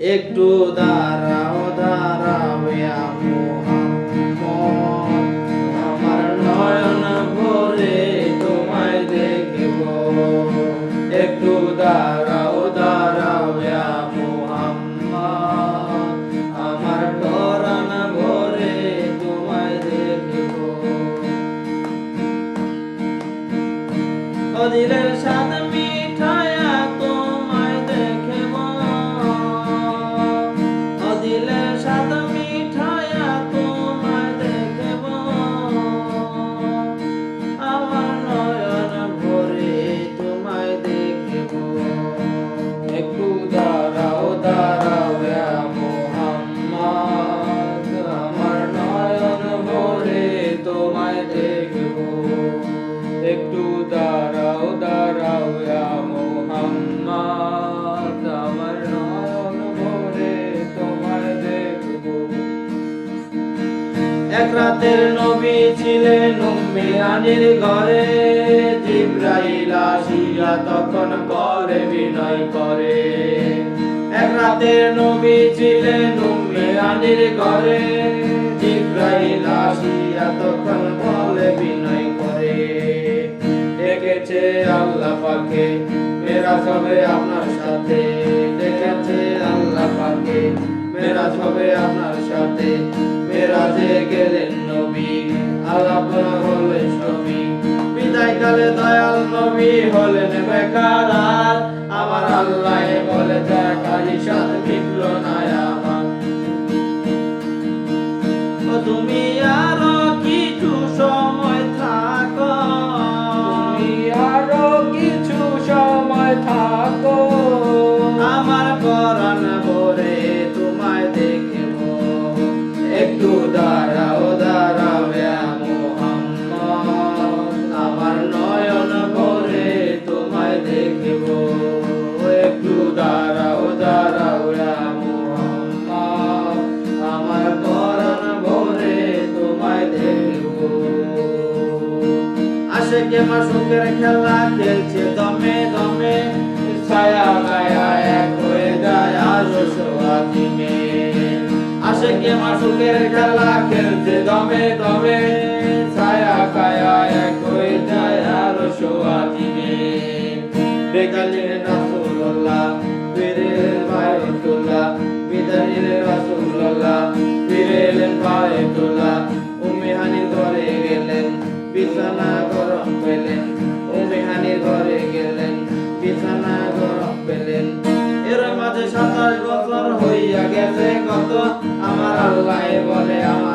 একটু দাঁড়াও দাঁড়াও ইয়া মুহাম্মদ, আমার নয়ন ভরে তোমায় দেখব। একটু দাঁড়াও দাঁড়াও ইয়া মুহাম্মদ, আমার পরাণ ভরে তোমায় দেখব। ও দিলের স্বাদ মিঠায়া তোমায় দেখব, ও দিলের স্বাদ মিঠায়া তোমায় দেখব। আমার নয়ন ভরে তোমায় দেখব। একটু দাঁড়াও দাঁড়াও ইয়া মুহাম্মদ, আমার নয়ন ভরে তোমায় দেখব। একটু দাঁড়াও দাঁড়াও ইয়া মুহাম্মদ, আমার নয়ন ভরে তোমায় দেখব। এক রাতের নবী ছিলেন উম্মে হানির ঘরে, জিবরাইল আসিয়া তখন করে বিনয় করে। এক রাতের নবী ছিলেন উম্মে হানির ঘরে, জিবরাইল আসিয়া তখন বলে বিনয় করে। ডেকেছে আল্লাহ পাকে মেরাজ হবে আপনার সাথে, ডেকেছে আল্লাহ পাকে মেরাজ হবে আপনার সাথে। মেরাজে গেলেন নবী, আলাপ হলেন সবই, বিদায় কালে দয়াল নবী হলেন বেকার। আমার আল্লাহ বলে দেখারি সাথ মিটল না আমার। ও তুমি আরো কিছু সময় থাকো, তুমি আরো কিছু সময় থাকো, আমার পরাণ ভরে তোমায় দেখব। একটু দাঁড়াও দাঁড়াও ইয়া মুহাম্মদ, আমার নয়ন ভরে তোমায় দেখব। একটু দাঁড়াও দাঁড়াও ইয়া মুহাম্মদ, আমার পরাণ ভরে তোমায় দেখব। আশেকে মাসুকের খেলা খেলছে দমে দমে, ছায়া গায়া এক হয়ে যায় আরো সোয়াদিমে। আশেকে মাসুকের খেলা খেলছে দমে দমে, ছায়া গায়া এক হয়ে যায় আরো সোয়াদিমে। বেকালিন রাসূলুল্লাহ ফিরে এলেন বায়তুল্লাহ, বিদারিল রাসূলুল্লাহ ফিরে এলেন বায়তুল্লাহ। উম্মে হানির ঘরে গেলেন, বিছানা গরম পেলেন, উম্মে হানির ঘরে গেলেন, বিছানা গরম পেলেন। এর মাঝে 27 বছর হইয়া গেছে কত, আমার আল্লাহ বলে আমার